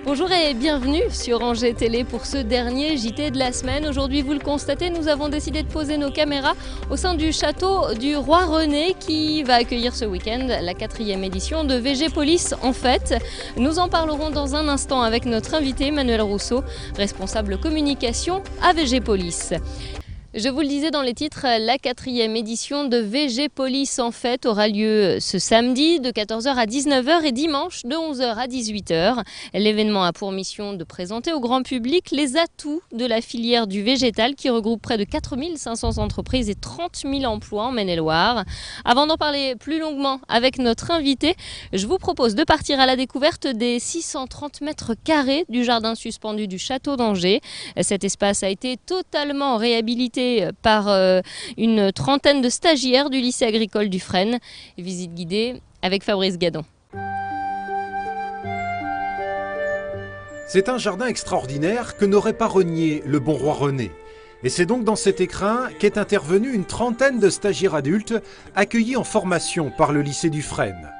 Bonjour et bienvenue sur Angers Télé pour ce dernier JT de la semaine. Aujourd'hui, vous le constatez, nous avons décidé de poser nos caméras au sein du château du Roi René qui va accueillir ce week-end la 4e édition de VG Police en fête. Nous en parlerons dans un instant avec notre invité Manuel Rousseau, responsable communication à VG Police. Je vous le disais dans les titres, la 4e édition de VG Police en fête aura lieu ce samedi de 14h à 19h et dimanche de 11h à 18h. L'événement a pour mission de présenter au grand public les atouts de la filière du végétal qui regroupe près de 4500 entreprises et 30 000 emplois en Maine-et-Loire. Avant d'en parler plus longuement avec notre invité, je vous propose de partir à la découverte des 630 mètres carrés du jardin suspendu du château d'Angers. Cet espace a été totalement réhabilité par une trentaine de stagiaires du lycée agricole du Frêne. Visite guidée avec Fabrice Gadon. C'est un jardin extraordinaire que n'aurait pas renié le bon roi René. Et c'est donc dans cet écrin qu'est intervenue une trentaine de stagiaires adultes accueillis en formation par le lycée du Frêne.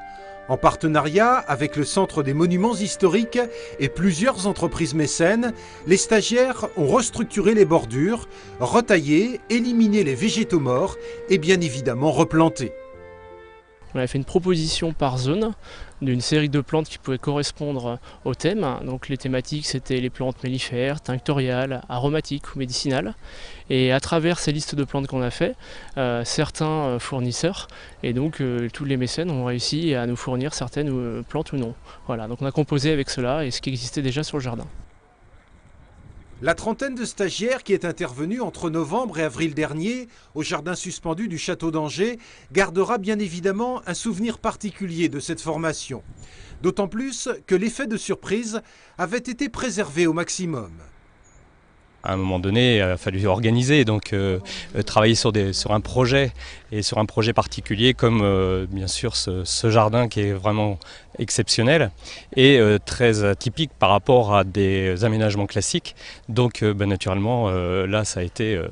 En partenariat avec le Centre des Monuments Historiques et plusieurs entreprises mécènes, les stagiaires ont restructuré les bordures, retaillé, éliminé les végétaux morts et bien évidemment replanté. On a fait une proposition par zone d'une série de plantes qui pouvaient correspondre au thème. Donc les thématiques, c'était les plantes mellifères, tinctoriales, aromatiques ou médicinales. Et à travers ces listes de plantes qu'on a fait, certains fournisseurs et donc tous les mécènes ont réussi à nous fournir certaines plantes ou non. Voilà, donc on a composé avec cela et ce qui existait déjà sur le jardin. La trentaine de stagiaires qui est intervenue entre novembre et avril dernier au jardin suspendu du château d'Angers gardera bien évidemment un souvenir particulier de cette formation. D'autant plus que l'effet de surprise avait été préservé au maximum. À un moment donné, il a fallu organiser, donc travailler sur un projet et sur un projet particulier comme bien sûr ce jardin qui est vraiment exceptionnel et très atypique par rapport à des aménagements classiques. Donc naturellement, là ça a été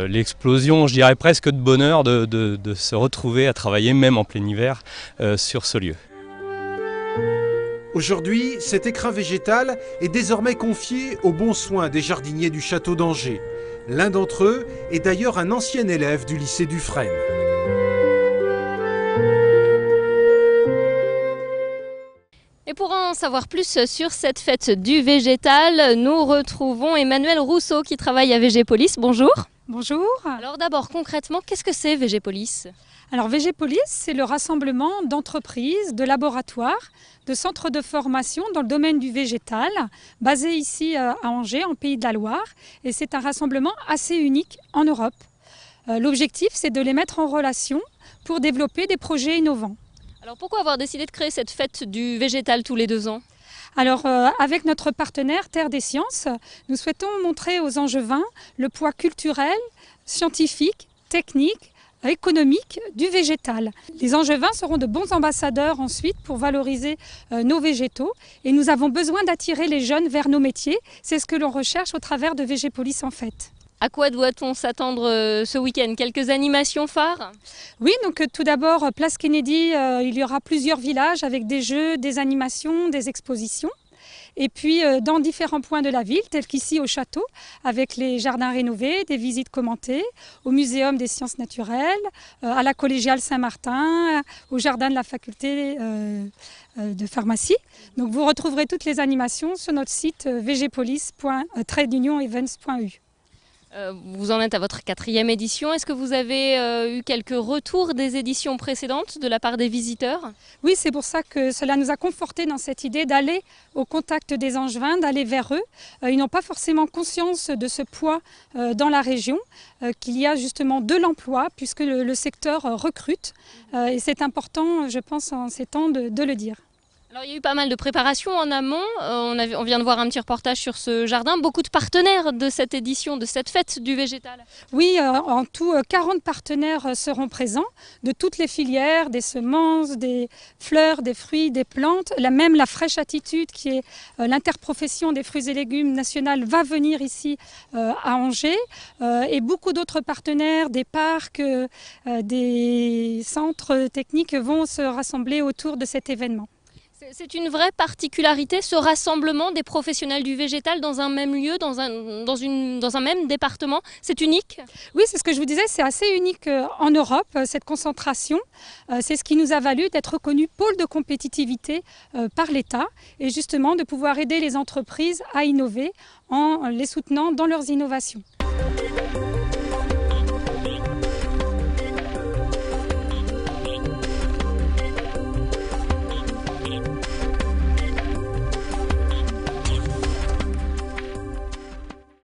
l'explosion, je dirais presque de bonheur de se retrouver à travailler même en plein hiver sur ce lieu. Aujourd'hui, cet écrin végétal est désormais confié aux bons soins des jardiniers du château d'Angers. L'un d'entre eux est d'ailleurs un ancien élève du lycée du Frêne. Et pour en savoir plus sur cette fête du végétal, nous retrouvons Emmanuel Rousseau qui travaille à VG Police. Bonjour. Bonjour. Alors d'abord, concrètement, qu'est-ce que c'est VG Police ? Alors VG Police, c'est le rassemblement d'entreprises, de laboratoires, de centres de formation dans le domaine du végétal, basé ici à Angers, en Pays de la Loire. Et c'est un rassemblement assez unique en Europe. L'objectif, c'est de les mettre en relation pour développer des projets innovants. Alors pourquoi avoir décidé de créer cette fête du végétal tous les 2 ans ? Alors, avec notre partenaire Terre des Sciences, nous souhaitons montrer aux Angevins le poids culturel, scientifique, technique, économique du végétal. Les Angevins seront de bons ambassadeurs ensuite pour valoriser nos végétaux et nous avons besoin d'attirer les jeunes vers nos métiers. C'est ce que l'on recherche au travers de VG Police en fête. À quoi doit-on s'attendre ce week-end ? Quelques animations phares ? Oui, donc tout d'abord, Place Kennedy, il y aura plusieurs villages avec des jeux, des animations, des expositions. Et puis dans différents points de la ville, tels qu'ici au château, avec les jardins rénovés, des visites commentées, au Muséum des sciences naturelles, à la collégiale Saint-Martin, au jardin de la faculté de pharmacie. Donc vous retrouverez toutes les animations sur notre site vgpolice.events.eu. Vous en êtes à votre 4e édition. Est-ce que vous avez eu quelques retours des éditions précédentes de la part des visiteurs ? Oui, c'est pour ça que cela nous a confortés dans cette idée d'aller au contact des Angevins, d'aller vers eux. Ils n'ont pas forcément conscience de ce poids dans la région, qu'il y a justement de l'emploi puisque le secteur recrute. Et c'est important, je pense, en ces temps de le dire. Alors, il y a eu pas mal de préparations en amont. On vient de voir un petit reportage sur ce jardin. Beaucoup de partenaires de cette édition, de cette fête du végétal. Oui, en tout, 40 partenaires seront présents de toutes les filières, des semences, des fleurs, des fruits, des plantes. Même la Fraîche Attitude, qui est l'interprofession des fruits et légumes nationale, va venir ici à Angers. Et beaucoup d'autres partenaires, des parcs, des centres techniques vont se rassembler autour de cet événement. C'est une vraie particularité, ce rassemblement des professionnels du végétal dans un même lieu, dans un même département. C'est unique? Oui, c'est ce que je vous disais, c'est assez unique en Europe, cette concentration. C'est ce qui nous a valu d'être reconnus pôle de compétitivité par l'État et justement de pouvoir aider les entreprises à innover en les soutenant dans leurs innovations.